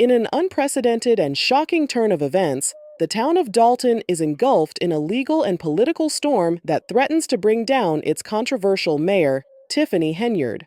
In an unprecedented and shocking turn of events, the town of Dalton is engulfed in a legal and political storm that threatens to bring down its controversial mayor, Tiffany Henyard.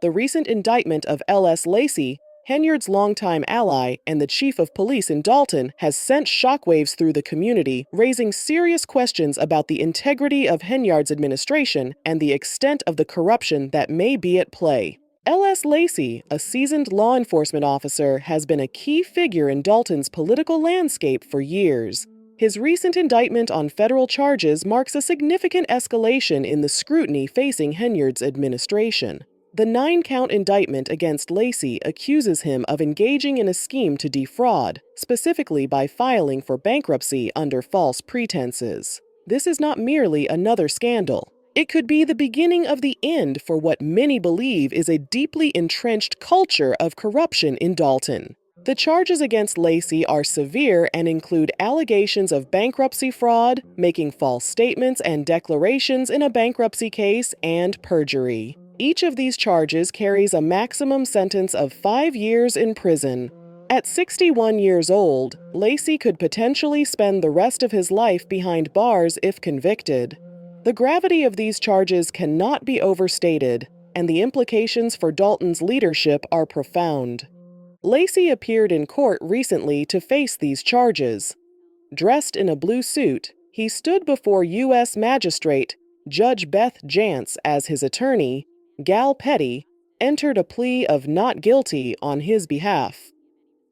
The recent indictment of L.S. Lacey, Henyard's longtime ally and the chief of police in Dalton, has sent shockwaves through the community, raising serious questions about the integrity of Henyard's administration and the extent of the corruption that may be at play. L.S. Lacey, a seasoned law enforcement officer, has been a key figure in Dalton's political landscape for years. His recent indictment on federal charges marks a significant escalation in the scrutiny facing Henyard's administration. The 9-count indictment against Lacey accuses him of engaging in a scheme to defraud, specifically by filing for bankruptcy under false pretenses. This is not merely another scandal. It could be the beginning of the end for what many believe is a deeply entrenched culture of corruption in Dalton. The charges against Lacey are severe and include allegations of bankruptcy fraud, making false statements and declarations in a bankruptcy case, and perjury. Each of these charges carries a maximum sentence of 5 years in prison. At 61 years old, Lacey could potentially spend the rest of his life behind bars if convicted. The gravity of these charges cannot be overstated, and the implications for Dalton's leadership are profound. Lacey appeared in court recently to face these charges. Dressed in a blue suit, he stood before U.S. Magistrate Judge Beth Jantz as his attorney. Gal Petty entered a plea of not guilty on his behalf.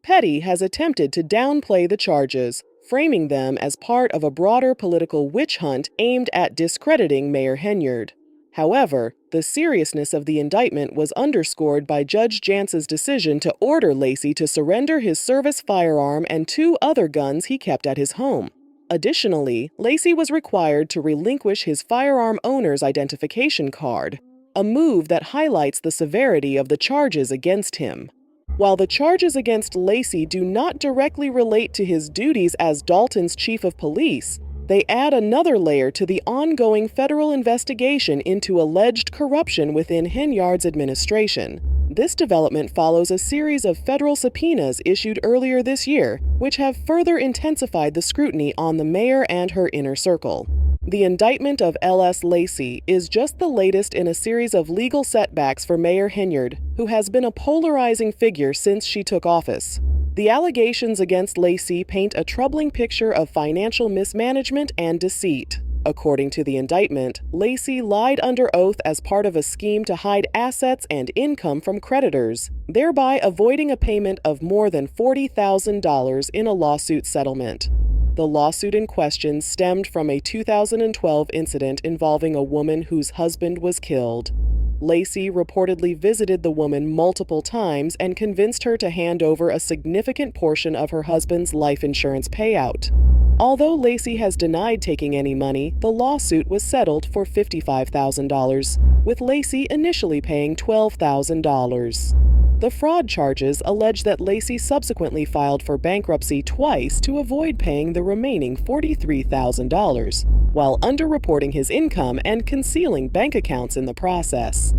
Petty has attempted to downplay the charges, framing them as part of a broader political witch hunt aimed at discrediting Mayor Henyard. However, the seriousness of the indictment was underscored by Judge Jantz's decision to order Lacey to surrender his service firearm and 2 other guns he kept at his home. Additionally, Lacey was required to relinquish his firearm owner's identification card, a move that highlights the severity of the charges against him. While the charges against Lacey do not directly relate to his duties as Dalton's chief of police, they add another layer to the ongoing federal investigation into alleged corruption within Henyard's administration. This development follows a series of federal subpoenas issued earlier this year, which have further intensified the scrutiny on the mayor and her inner circle. The indictment of L.S. Lacey is just the latest in a series of legal setbacks for Mayor Henyard, who has been a polarizing figure since she took office. The allegations against Lacey paint a troubling picture of financial mismanagement and deceit. According to the indictment, Lacey lied under oath as part of a scheme to hide assets and income from creditors, thereby avoiding a payment of more than $40,000 in a lawsuit settlement. The lawsuit in question stemmed from a 2012 incident involving a woman whose husband was killed. Lacey reportedly visited the woman multiple times and convinced her to hand over a significant portion of her husband's life insurance payout. Although Lacey has denied taking any money, the lawsuit was settled for $55,000, with Lacey initially paying $12,000. The fraud charges allege that Lacey subsequently filed for bankruptcy twice to avoid paying the remaining $43,000, while underreporting his income and concealing bank accounts in the process.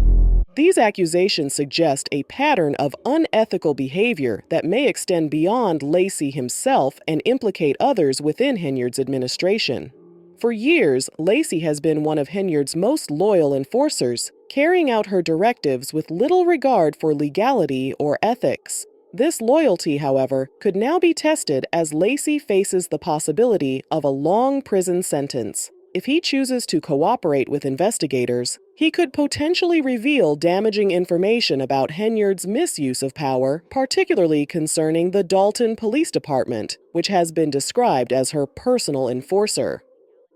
These accusations suggest a pattern of unethical behavior that may extend beyond Lacey himself and implicate others within Henyard's administration. For years, Lacey has been one of Henyard's most loyal enforcers, carrying out her directives with little regard for legality or ethics. This loyalty, however, could now be tested as Lacey faces the possibility of a long prison sentence. If he chooses to cooperate with investigators, he could potentially reveal damaging information about Henyard's misuse of power, particularly concerning the Dalton Police Department, which has been described as her personal enforcer.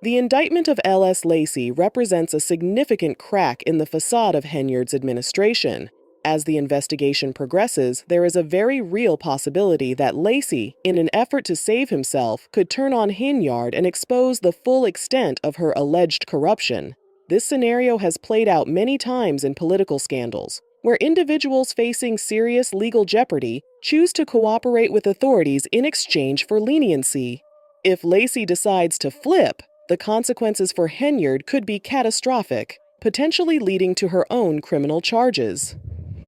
The indictment of L.S. Lacey represents a significant crack in the facade of Henyard's administration. As the investigation progresses, there is a very real possibility that Lacey, in an effort to save himself, could turn on Henyard and expose the full extent of her alleged corruption. This scenario has played out many times in political scandals, where individuals facing serious legal jeopardy choose to cooperate with authorities in exchange for leniency. If Lacey decides to flip, the consequences for Henyard could be catastrophic, potentially leading to her own criminal charges.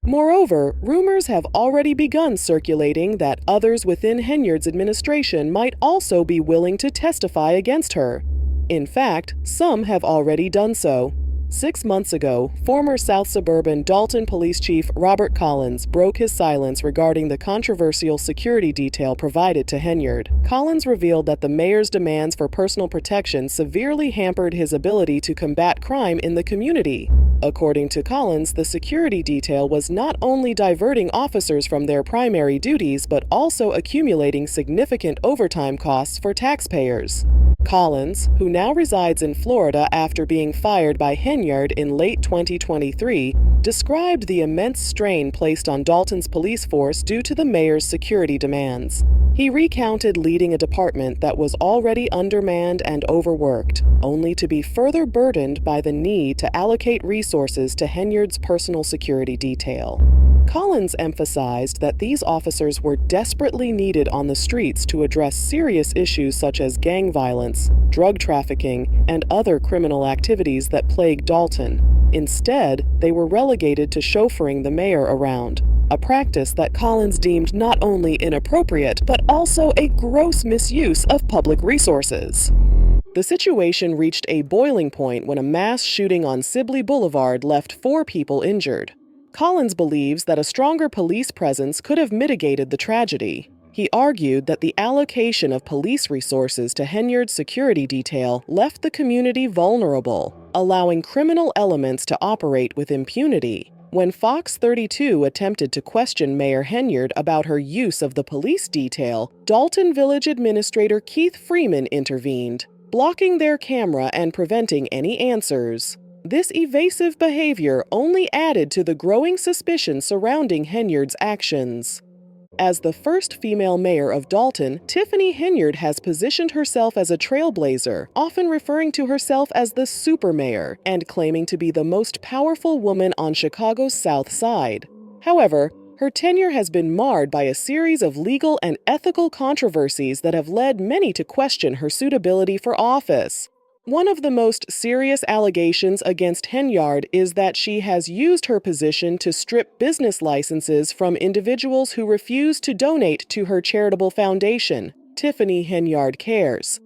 Moreover, rumors have already begun circulating that others within Henyard's administration might also be willing to testify against her. In fact, some have already done so. 6 months ago, former South Suburban Dalton Police Chief Robert Collins broke his silence regarding the controversial security detail provided to Henyard. Collins revealed that the mayor's demands for personal protection severely hampered his ability to combat crime in the community. According to Collins, the security detail was not only diverting officers from their primary duties but also accumulating significant overtime costs for taxpayers. Collins, who now resides in Florida after being fired by Henyard in late 2023, described the immense strain placed on Dalton's police force due to the mayor's security demands. He recounted leading a department that was already undermanned and overworked, only to be further burdened by the need to allocate resources to Henyard's personal security detail. Collins emphasized that these officers were desperately needed on the streets to address serious issues such as gang violence, drug trafficking, and other criminal activities that plague Dalton. Instead, they were relegated to chauffeuring the mayor around, a practice that Collins deemed not only inappropriate but also a gross misuse of public resources. The situation reached a boiling point when a mass shooting on Sibley Boulevard left 4 people injured. Collins believes that a stronger police presence could have mitigated the tragedy. He argued that the allocation of police resources to Henyard's security detail left the community vulnerable, allowing criminal elements to operate with impunity. When Fox 32 attempted to question Mayor Henyard about her use of the police detail, Dalton Village Administrator Keith Freeman intervened, blocking their camera and preventing any answers. This evasive behavior only added to the growing suspicion surrounding Henyard's actions. As the first female mayor of Dalton, Tiffany Henyard has positioned herself as a trailblazer, often referring to herself as the super mayor and claiming to be the most powerful woman on Chicago's South Side. However, her tenure has been marred by a series of legal and ethical controversies that have led many to question her suitability for office. One of the most serious allegations against Henyard is that she has used her position to strip business licenses from individuals who refuse to donate to her charitable foundation, Tiffany Henyard Cares.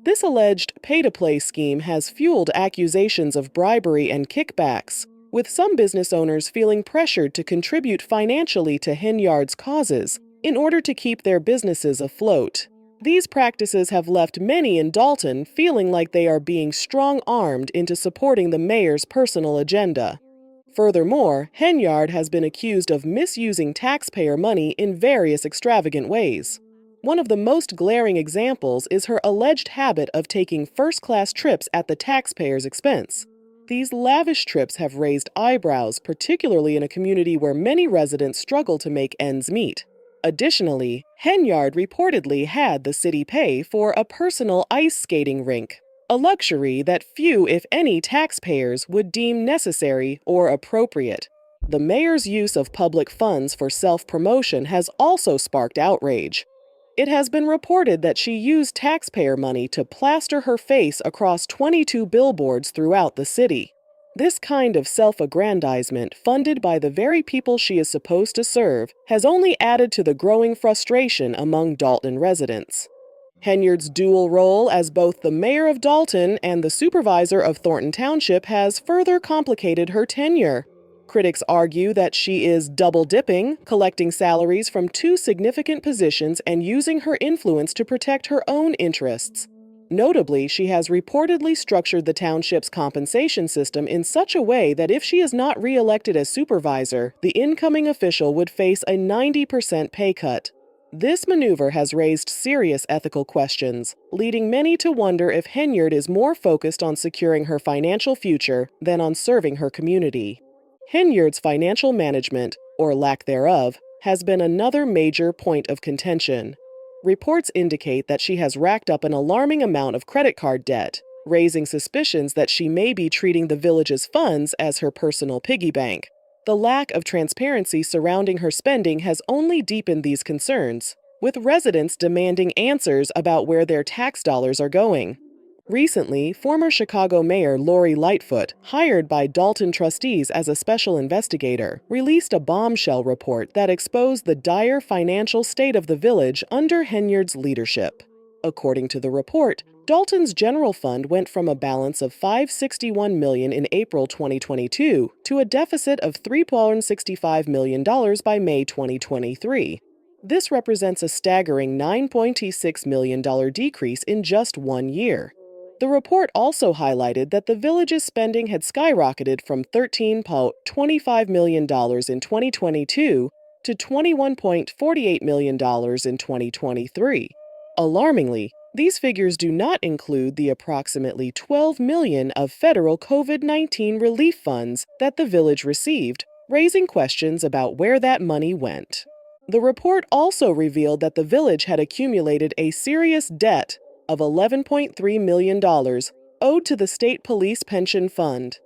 This alleged pay-to-play scheme has fueled accusations of bribery and kickbacks, with some business owners feeling pressured to contribute financially to Henyard's causes in order to keep their businesses afloat. These practices have left many in Dalton feeling like they are being strong-armed into supporting the mayor's personal agenda. Furthermore, Henyard has been accused of misusing taxpayer money in various extravagant ways. One of the most glaring examples is her alleged habit of taking first-class trips at the taxpayer's expense. These lavish trips have raised eyebrows, particularly in a community where many residents struggle to make ends meet. Additionally, Henyard reportedly had the city pay for a personal ice skating rink, a luxury that few, if any, taxpayers would deem necessary or appropriate. The mayor's use of public funds for self-promotion has also sparked outrage. It has been reported that she used taxpayer money to plaster her face across 22 billboards throughout the city. This kind of self-aggrandizement, funded by the very people she is supposed to serve, has only added to the growing frustration among Dalton residents. Henyard's dual role as both the mayor of Dalton and the supervisor of Thornton Township has further complicated her tenure. Critics argue that she is double-dipping, collecting salaries from 2 significant positions and using her influence to protect her own interests. Notably, she has reportedly structured the township's compensation system in such a way that if she is not re-elected as supervisor, the incoming official would face a 90% pay cut. This maneuver has raised serious ethical questions, leading many to wonder if Henyard is more focused on securing her financial future than on serving her community. Henyard's financial management, or lack thereof, has been another major point of contention. Reports indicate that she has racked up an alarming amount of credit card debt, raising suspicions that she may be treating the village's funds as her personal piggy bank. The lack of transparency surrounding her spending has only deepened these concerns, with residents demanding answers about where their tax dollars are going. Recently, former Chicago Mayor Lori Lightfoot, hired by Dalton trustees as a special investigator, released a bombshell report that exposed the dire financial state of the village under Henyard's leadership. According to the report, Dalton's general fund went from a balance of $561 million in April 2022 to a deficit of $3.65 million by May 2023. This represents a staggering $9.26 million decrease in just 1 year. The report also highlighted that the village's spending had skyrocketed from $13.25 million in 2022 to $21.48 million in 2023. Alarmingly, these figures do not include the approximately $12 million of federal COVID-19 relief funds that the village received, raising questions about where that money went. The report also revealed that the village had accumulated a serious debt of $11.3 million owed to the state police pension fund.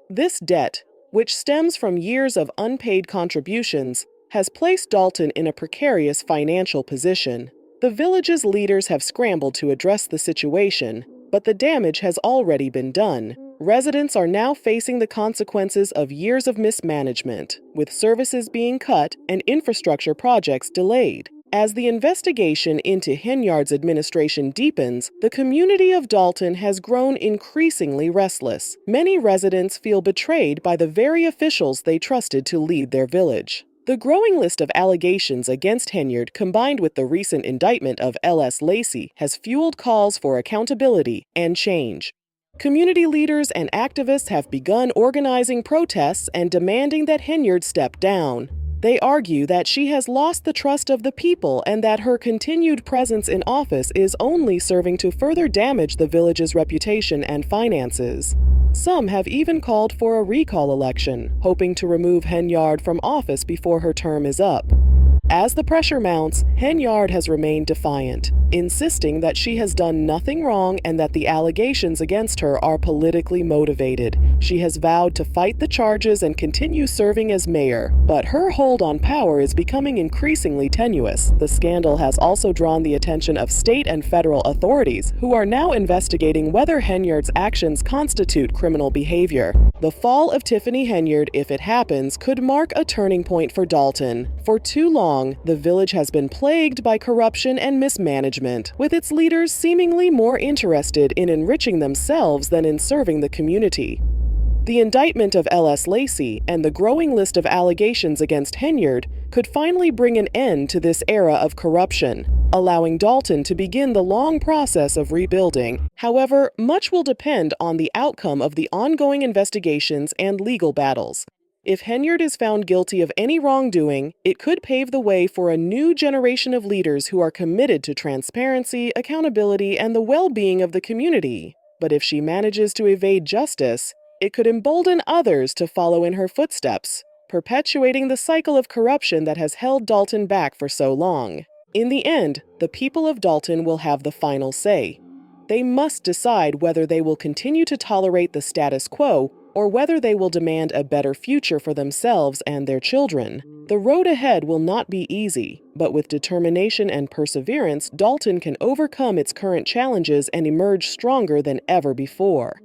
This debt, which stems from years of unpaid contributions, has placed Dalton in a precarious financial position. The village's leaders have scrambled to address the situation, but the damage has already been done. Residents are now facing the consequences of years of mismanagement, with services being cut and infrastructure projects delayed. As the investigation into Henyard's administration deepens, the community of Dalton has grown increasingly restless. Many residents feel betrayed by the very officials they trusted to lead their village. The growing list of allegations against Henyard, combined with the recent indictment of L.S. Lacey, has fueled calls for accountability and change. Community leaders and activists have begun organizing protests and demanding that Henyard step down. They argue that she has lost the trust of the people and that her continued presence in office is only serving to further damage the village's reputation and finances. Some have even called for a recall election, hoping to remove Henyard from office before her term is up. As the pressure mounts, Henyard has remained defiant, insisting that she has done nothing wrong and that the allegations against her are politically motivated. She has vowed to fight the charges and continue serving as mayor, but her hold on power is becoming increasingly tenuous. The scandal has also drawn the attention of state and federal authorities, who are now investigating whether Henyard's actions constitute criminal behavior. The fall of Tiffany Henyard, if it happens, could mark a turning point for Dalton. For too long, the village has been plagued by corruption and mismanagement, with its leaders seemingly more interested in enriching themselves than in serving the community. The indictment of L.S. Lacey and the growing list of allegations against Henyard could finally bring an end to this era of corruption, allowing Dalton to begin the long process of rebuilding. However, much will depend on the outcome of the ongoing investigations and legal battles. If Henyard is found guilty of any wrongdoing, it could pave the way for a new generation of leaders who are committed to transparency, accountability, and the well-being of the community. But if she manages to evade justice, it could embolden others to follow in her footsteps, perpetuating the cycle of corruption that has held Dalton back for so long. In the end, the people of Dalton will have the final say. They must decide whether they will continue to tolerate the status quo or whether they will demand a better future for themselves and their children. The road ahead will not be easy, but with determination and perseverance, Dalton can overcome its current challenges and emerge stronger than ever before.